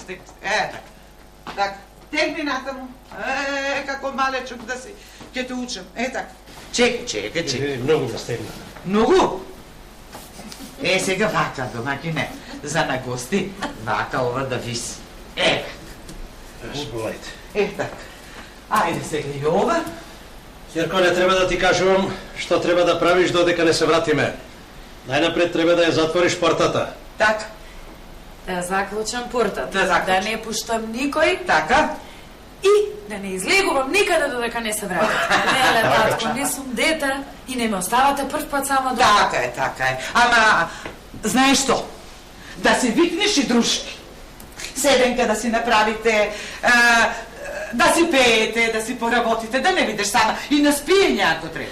стегни. Така. Така. Тегни натаму. Како малечук да си. Ке те учам. Така. Чекай. Многу да стегна. Многу? Сега вака, домаќине, за на гости, вака ова да виси. Сполајте. Така. Ајде сега и ова. Ќерко, не треба да ти кажувам што треба да правиш додека не се вратиме. Најнапред треба да ја затвориш портата. Така. Да заклучам портата. Да не пуштам никој. Така. И да не излегувам никаде додека не се вратам. Леле, татко, не сум дете и не ме оставате прв пат сама дома. Така е. Ама, знаеш што? Да се викнеш и дружки. Седенка да си направите, да си пеете, да си поработите, да не бидеш сама. И на спиење ако треба.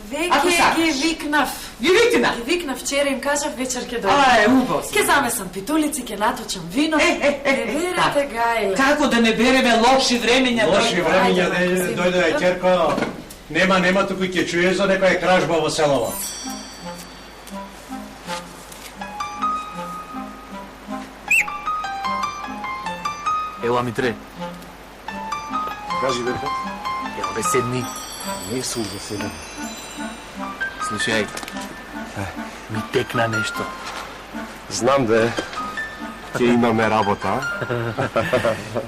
Веќе ги викнав. Ги викна? Ги викнав вчера, им кажав вечер ќе дојдам. Убаво. Ке замесам питулици, ке наточам вино. Не берете гајле. Како да не береме лоши времења? Лоши времења дојде, ќерко. Нема, туку ќе чуеш за некоја кражба во селово. Ела, Митре. Кажи, Верка. Ела, бе, седни. Не сум за седам. Слушај, ми текна нешто. Знам да ќе имаме работа.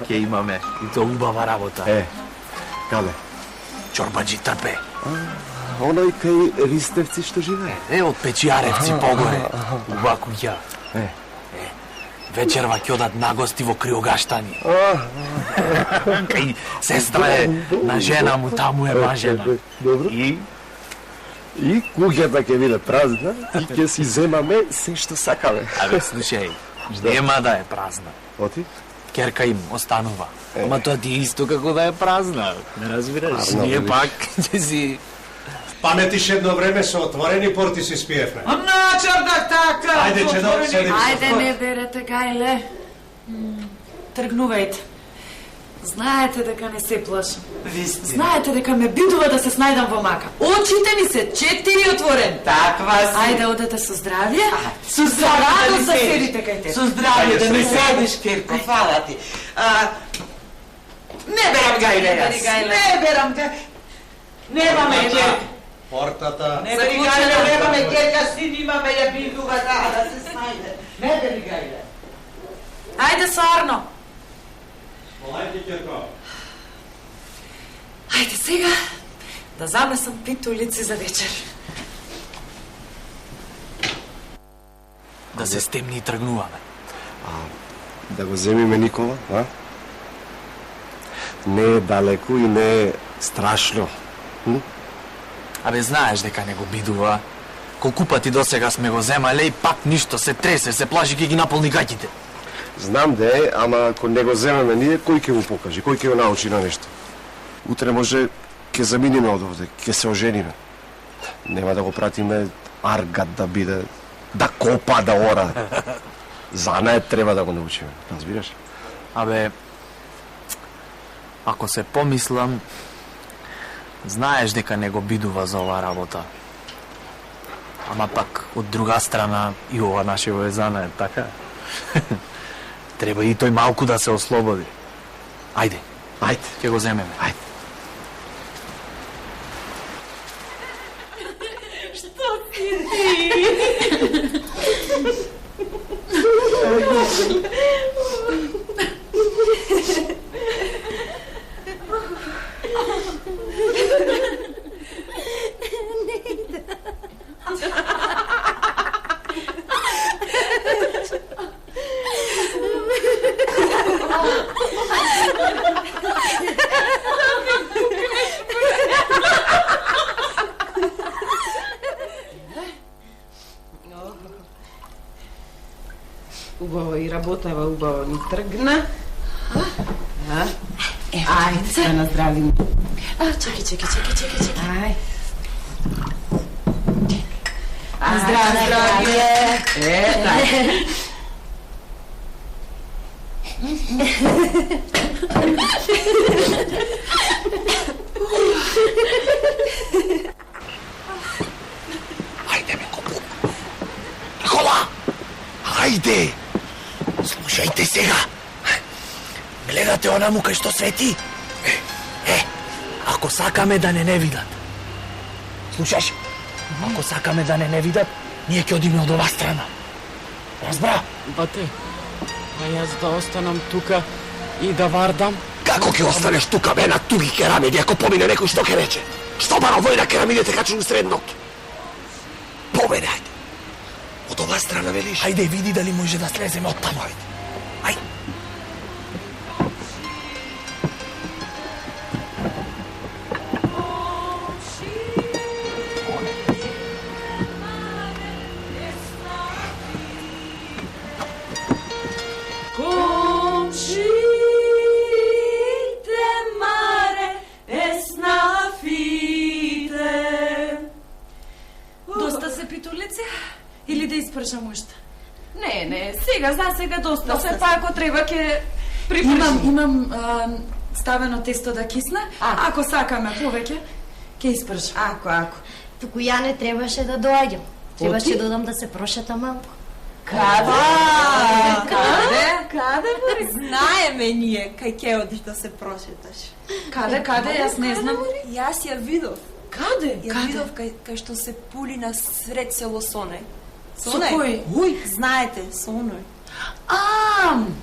Ке имаме. И то убава работа. Каде? Чорбаджи трпе. Оној кај Ристевци што живее? Од Печијаревци погоре. Уба куќа. Вечерва ќе одат на гости во Криогаштани. Кај сестра е на жена му, таму е мажена. Добро. И куќата ќе биде празна и ќе си земаме се што сакаме. Абе, слушај, нема да е празна. Оти? Керка им останува. Ама тоа ти е исто како да е празна. Не разбираш? Ние пак ќе си... Паметиш едно време со отворени порти си спиевме. На чардак така. Ајде, чедо, седи. Ајде, не берете гајле. Тргнувајте. Знаете дека не се плашам. Знаете дека ме бидува да се снајдам во мака. Очите ни се 4 отворени. Таква си. Ајде, одете со здравје. Со здравје да се седите кај те. Со здравје да не седиш, Кирко, фала ти. Не берам гајле јас. Не берам гајле. Немаме гајле. Портата. Не бери гајле, немаме гајле, син имаме ја бидува да се снајде. Не бери гајле. Ајде со Арно. Полајте, Ќерко. Ајде сега да замесам питулици за вечер. Да се стемни и тргнуваме. Да го земиме Никола, а? Не е далеку и не е страшно. Абе, знаеш дека не го бидува. Колку пати досега сме го земале и пак ништо, се тресе, се плаши ке ги наполни гаќите. Знам да е, ама ако не го земеме ние, кој ќе му покаже, кој ќе го научи на нешто? Утре може ќе заминиме од овде, ќе се ожениме. Нема да го пратиме аргат да биде, да копа, да ора. Занае треба да го научиме, разбираш? Абе, ако се помислам, знаеш дека не го бидува за оваа работа. Ама пак, од друга страна, и ова нашево е занае, така? Треба и тој малку да се ослободи. Ајде, ќе го земеме. Ајде. Што си ти? Убаво и работава, убаво ни тргна. Ајде, да наздравим. Чеки. Ај. Здравје. Така. Ајде, бе, копу. Никола! Ајде! Слушајте сега! Гледате онаму кај што свети? Ако сакаме да не видат. Слушаш? Ако сакаме да не видат, ние ќе одиме од оваа страна. Разбра? Бате, а јас да останам тука и да вардам? Како ќе останеш тука, бе, на туги керамиди, ако помине некој што ќе рече? Што бара вој на керамидите качени сред ноќ? Победе, ајде. Од оваа страна, велиш? Ајде, види дали може да слеземе од таму. Ајде. Или да испршам уште? Не, сега доста. Се па ако треба ќе припршам. Имам ставено тесто да кисне, ако сакаме повеќе, ќе испршам. Ако. Туку ја не требаше да доаѓам. Требаше да одам да се прошета малку. Каде? Знаеме ние кај ќе одиш да се прошеташ. Каде? Јас не знам. Јас ја видов. Каде? Ја видов кај што се пули на сред село Сонај. Со кој? Знаете, Сонај.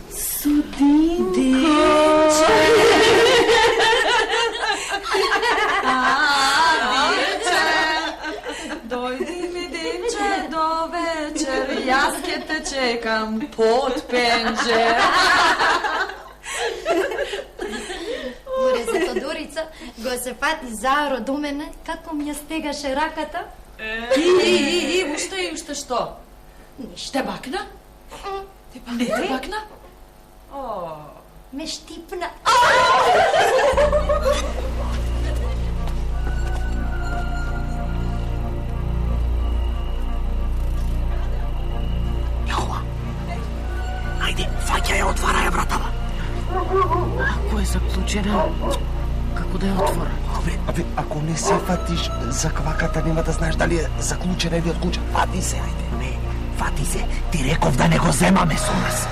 Судинко. Дојди ми, дече, до вечер, јас ке те чекам под пенџер. Морезето Дорица го се фати заоро до мене, како ми ја стегаше раката. И уште што? Ништо. Те бакна? Не те бакна? Ме штипна. Јахова. Ајде, фаќај ја, отвара ја вратава. Ако е заклучена, како да ја отворам? Абе, ако не се фатиш за кваката, нема да знаеш дали е заклучена или отклучена. Фати се, ајде. Не, фати се. Ти реков да не го земаме со нас.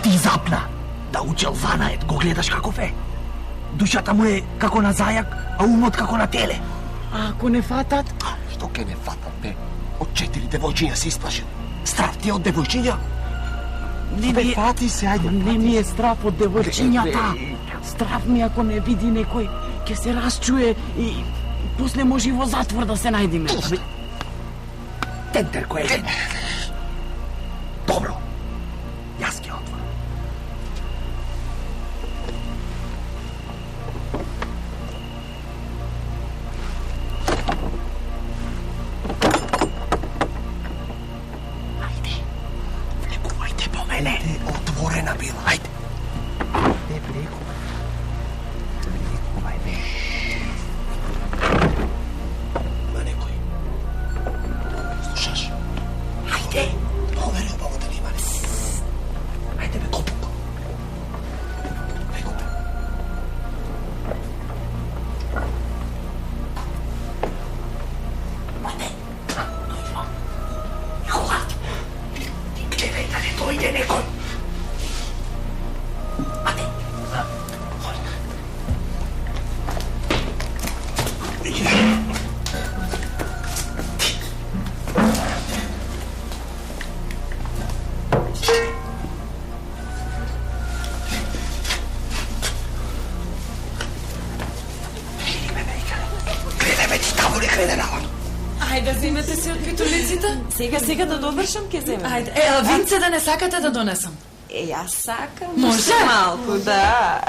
Ти запна. Да учел занаед, го гледаш каков е. Душата му е како на зајак, а умот како на теле. А ако не фатат? Што ке не фатат, бе? Од 4 девојчиња се исплашен. Страв ти е од девојчиња? Не фати се, ајде. Не ми е страв од девојчињата. Страв ми ако не види некој, ќе се расчуе и после може и во затвор да се најдиме. Тентерко е. Добро. Јас ќе отворам. Ајде. Влекувајте по мене. Отворена била. Ајде. Не влекувај. Влекувај, бе. На некој. Слушаш? Ајде. Повери обавата ли има? Ајде, бе, копук. Влекувај. Ајде. Јахова. Ти гледај да не дојде некој. Ајде. Гледај, бе, ти таму не гледај наваму. Ајде, земете се од питулиците. Сега да довршам ќе земам. Ајде, винце да не сакате да донесам. Јас сакам. Може? Уште малку, да.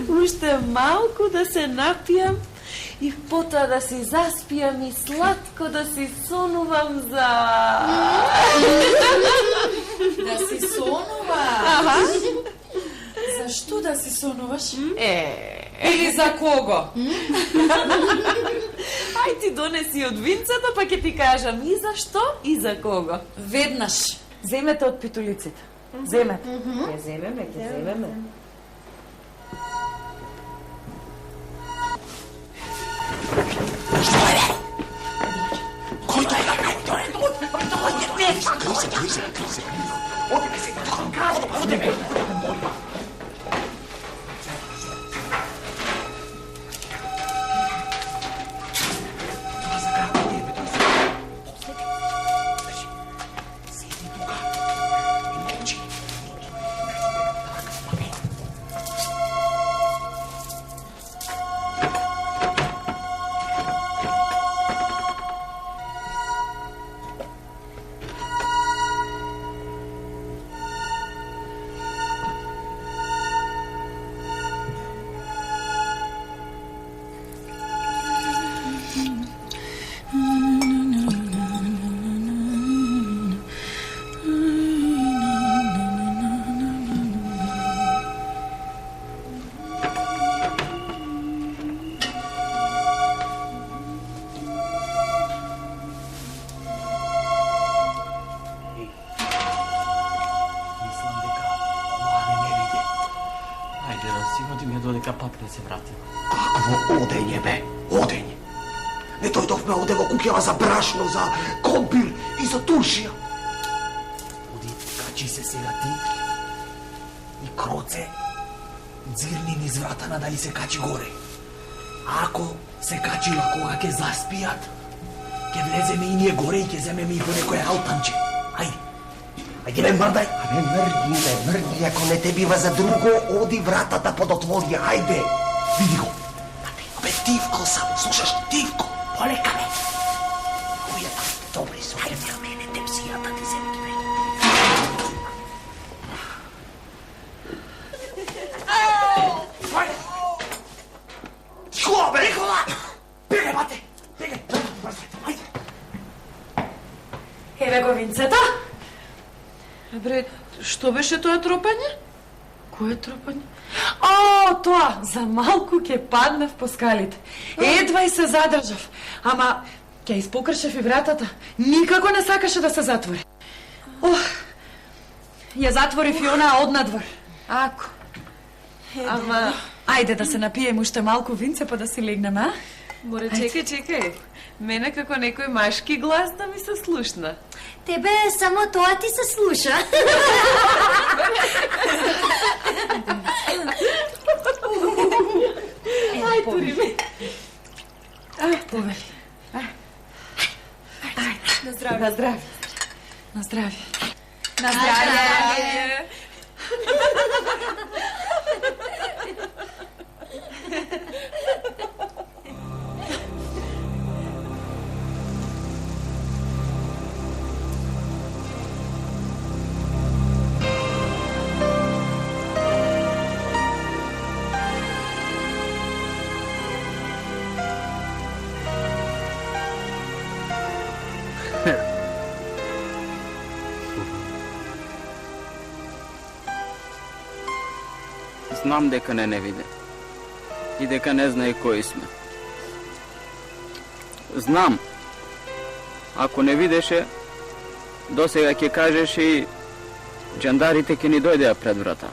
Уште малку да се напијам и потоа да си заспијам и сладко да си сонувам за... Да си сонуваш? Зашто да си сонуваш? Или за кого? Ај ти донеси од винцето, па ќе ти кажам и за што и за кого. Веднаш. Земете од питулиците. Земете. Ќе земеме. Кој дојде? Ајде да си одиме додека пак не се вратиме. Какво одење, бе? Одење. Не дојдовме оде во куќава за брашно, за компир и за туршија. Оди, качи се сега ти и Кроце дзирни низ врата надали се качи горе. Ако се качила кога ќе заспијат, ќе влеземе и ние горе и ќе земеме и по некој алтанче. Ајде. Ајде бе, мрдај. Абе, мрди, ако не те бива за друго, оди вратата подотворија, ајде. Види го. Абе, Тивко само, слушаш, Тивко. Полека бе. Ујата, добри су. Ајде, мене тепсијата ти земки бе. Никола, бе! Никола! Беге, бате! Беге! Ајде! Еве го винцето. Бре, што беше тоа тропање? Кое тропање? О, тоа, за малку ќе паднав по скалите. Едва и се задржав. Ама, ќе испокршев и вратата. Никако не сакаше да се затвори. Ох, ја затворив и она однадвор. Ако. Ама, ајде да се напием уште малку винце па да си легнеме, а? Море, чекај. Мене како некој машки глас да ми се слушна. Тебе само тоа ти се слуша. Ајде, ми. Повели. На здравје. На здравје. На здравје. На здравје. Знам дека не виде и дека не знае кои сме. Знам, ако не видеше, досега ќе кажеше и джандарите ќе ни дојдеа пред врата.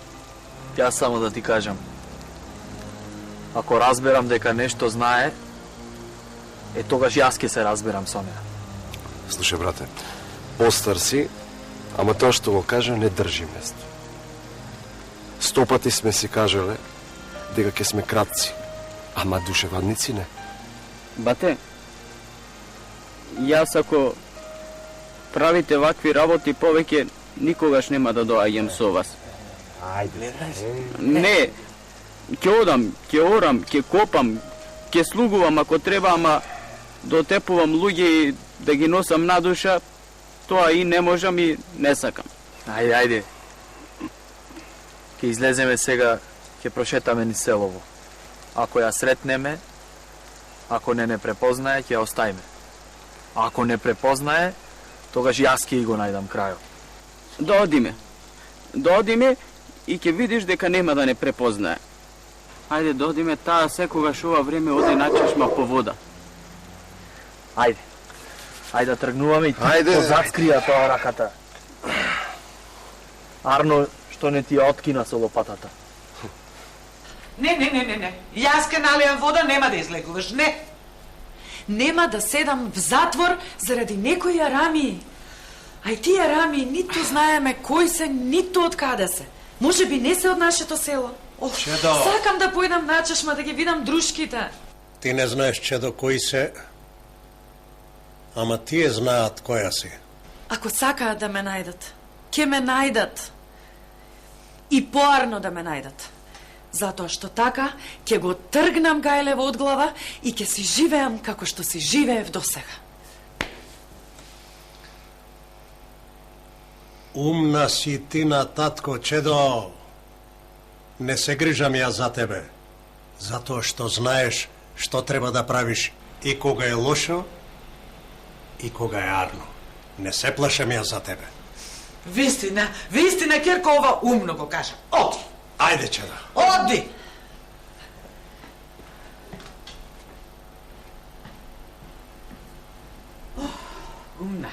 Јас само да ти кажам, ако разберам дека нешто знае, тогаш јас ќе се разберам со неа. Слушај, брате, постар си, ама тоа што го кажа не држи место. 100 пати сме си кажале дека ќе сме кратци, ама душевадници не. Бате, јас ако правите вакви работи повеќе, никогаш нема да доаѓам со вас. Ајде. Не, ќе одам, ќе орам, ќе копам, ќе слугувам ако треба, ама да отепувам луѓе и да ги носам на душа, тоа и не можам и не сакам. Ајде. Ќе излеземе сега, ќе прошетаме ни селово. Ако ја сретнеме, ако не препознае, ќе ја оставиме. Ако не препознае, тогаш јас ќе го најдам крајот. Додиме и ќе видиш дека нема да не препознае. Ајде, додиме, таа секогаш ова време оди на чешма по вода. Ајде да тргнуваме и ти позацкрија тоа раката. Арно, што не ти ја откина со лопатата. Не. Јас ке налијам вода, нема да излегуваш, не. Нема да седам в затвор заради некои арамии. Ај тие арамии ниту знаеме кои се, ниту од каде се. Може би не се од нашето село. Чедо. Сакам да појдам на чешма да ги видам друшките. Ти не знаеш, Чедо, кои се, ама тие знаат која си. Ако сакаат да ме најдат, ќе ме најдат. И поарно да ме најдат. Затоа што така ќе го тргнам гајлево од глава и ќе си живеам како што си живеев досега. Умна си ти на татко, Чедо. Не се грижам ја за тебе, затоа што знаеш што треба да правиш и кога е лошо, и кога е арно. Не се плашам ја за тебе. Вистина, Керко, ова умно го кажа. Оди. Ајде, Чедо. Оди. Умна.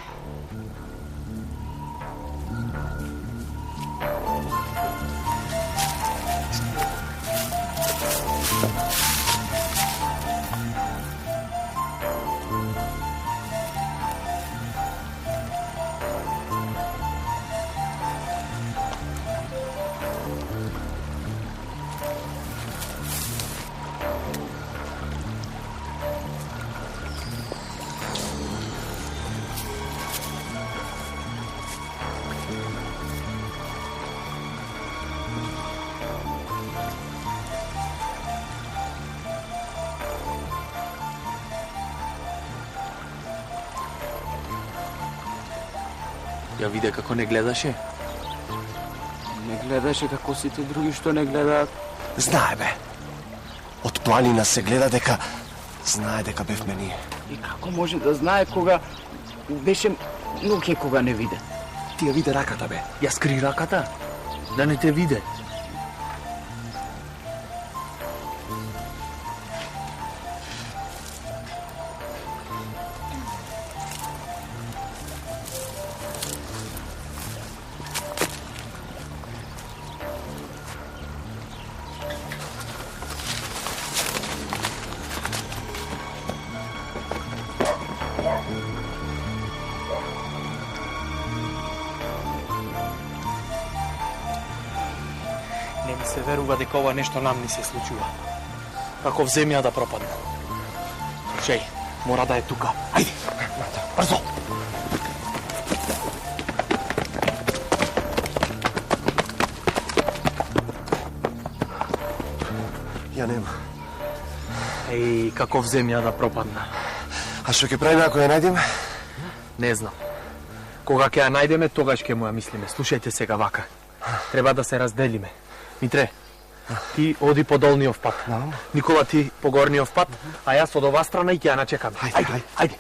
Ја виде како не гледаше? Не гледаше како сите други што не гледаат. Знае бе. Од планина се гледа дека знае дека бевме ние. И како може да знае кога беше ноќе кога не виде? Ти ја виде раката бе. Ја скри раката, да не те виде. Не ми се верува дека ова нешто нам ни се случува. Како в земја да пропадне. Слушај, мора да е тука. Ајде, брзо! Ја нема. Еј, како в земја да пропадна. А што ќе правиме ако ја најдеме? Не знам. Кога ќе ја најдеме, тогаш ќе му ја мислиме. Слушајте сега вака. Треба да се разделиме. Митре, ти оди по долниот пат. Никола ти по горниот пат, а јас од оваа страна и ќе ја начекам. Ајде.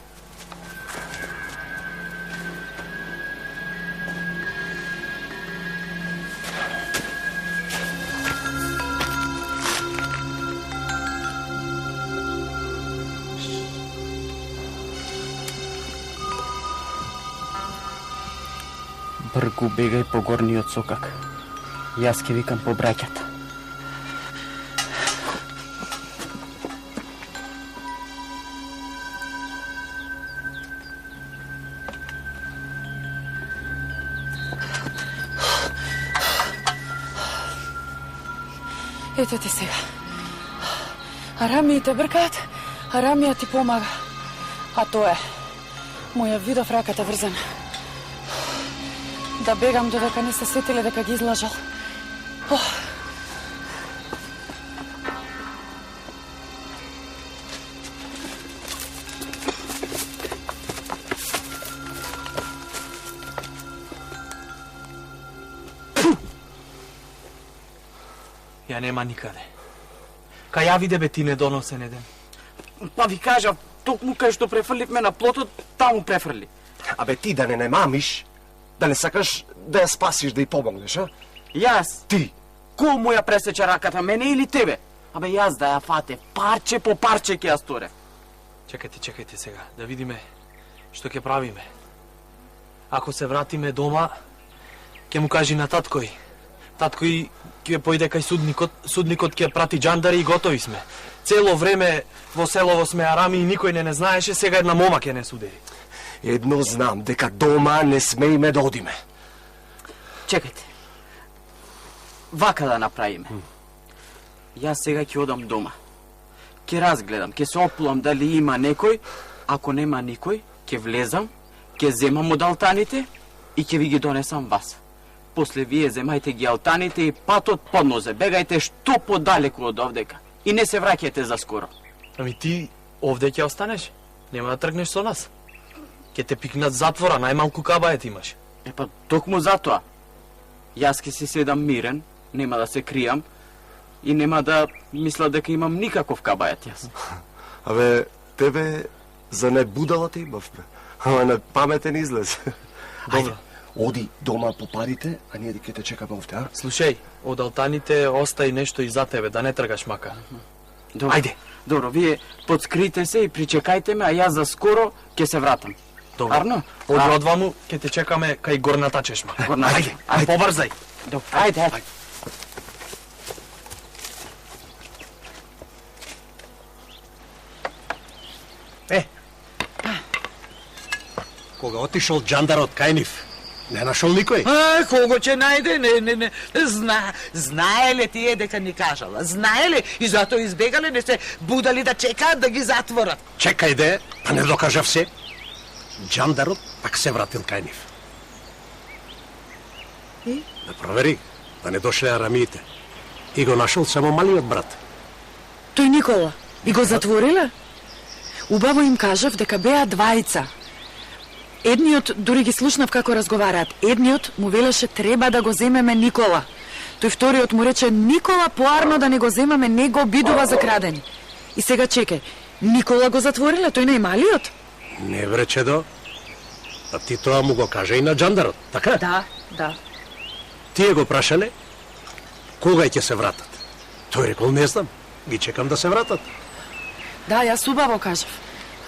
Бргу бегај по горниот сокак. Јас ќе викам по браќата. Ето ти сега. Арами те бркаат, Арамија ти помага. А тоа е. Му ја видов раката врзана. Да бегам додека не се сетиле дека ги излажал. Ја нема никаде. Кај ја виде бе ти недоносен еден. Па ви кажав, токму кај што префрливме на плотот, таму префрли. Абе ти да не мамиш, да не сакаш да ја спасиш, да ја помогнеш, а? Јас? Ти? Кој му ја пресече раката, мене или тебе? Абе јас да ја фате, парче по парче ќе ја сторе. Чекајте сега, да видиме што ќе правиме. Ако се вратиме дома, ќе му кажи на таткој. Таткој ќе појде кај судникот ќе прати джандари и готови сме. Цело време во селово сме арами и никој не знаеше, сега една мома ќе не судери. Едно знам, дека дома не смееме да одиме. Чекајте. Вака да направиме. Јас сега ќе одам дома. Ќе разгледам, ќе се оплувам дали има некој. Ако нема никој, ќе влезам, ќе земам од алтаните и ќе ви ги донесам вас. После вие земајте ги алтаните и патот под нозе. Бегајте што подалеку од овдека. И не се враќајте за скоро. Ами ти овде ќе останеш? Нема да тргнеш со нас? Ќе те пикнат затвора, најмалку кабајет имаш. Епа, токму затоа. Јас ќе си седам мирен, нема да се кријам и нема да мисла дека имам никаков кабајет јас. Абе, тебе за не будала те имав, бе. Ама на паметен излез. Добро. Оди дома по парите, а ние ќе те чекаме овде, а? Слушај, од алтаните остаи нешто и за тебе, да не тргаш мака. Добро. Ајде. Добро, вие подскрите се и причекајте ме, а јас за скоро ќе се вратам. Добро. Арно? Оди одваму, ќе те чекаме кај горната чешма. Ајде, побрзај. Добро, ајде. Кога отишол джандарот кај нив, не нашол никој? Кого ќе најде? Не. Знаеле тие дека ни кажала. Знаеле и затоа избегале, не се будали да чекаат да ги затворат. Чекај де, да не докажав се. Джандарот пак се вратил кај нив. И? Да провери, да не дошле арамиите. И го нашол само малиот брат. Тој Никола. И го затвориле? Убаво им кажав дека беа двајца. Едниот, дури ги слушнав како разговараат, едниот му велеше треба да го земеме Никола. Тој вториот му рече Никола поарно да не го земаме, не го обидува за крадење. И сега чекај, Никола го затвориле, тој не е малиот? Не бре, Чедо. А ти тоа му го каже и на джандарот, така? Да. Тие го прашале кога ќе се вратат. Тој рекол не знам, ги чекам да се вратат. Да, јас убаво кажав.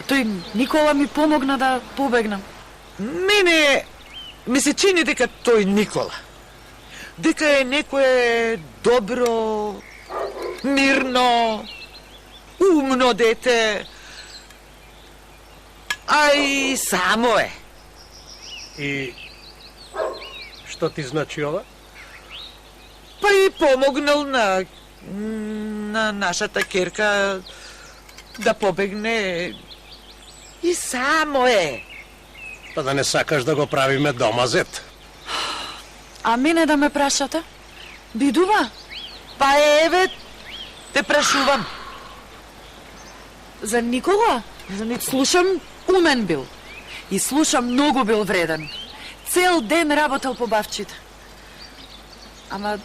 Тој Никола ми помогна да побегнам. Мене ми се чини дека тој Никола, дека е некое добро, мирно, умно дете, а и само е. И што ти значи ова? Па и помогнал на нашата керка да побегне. И само е. Па да не сакаш да го правиме домазет? А мене да ме прашате? Бидува? Па еве, те прашувам. За Никола? Слушам, умен бил. И слушам, многу бил вреден. Цел ден работел по бавчите. Ама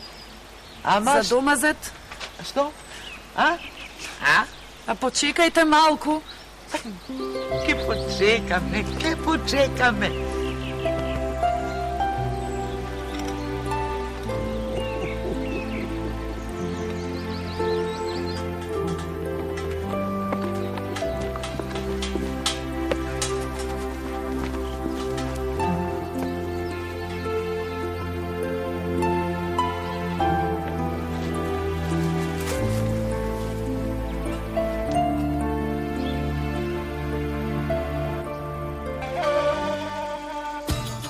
за домазет? Што? А? А почекајте малку. Ке почекаме.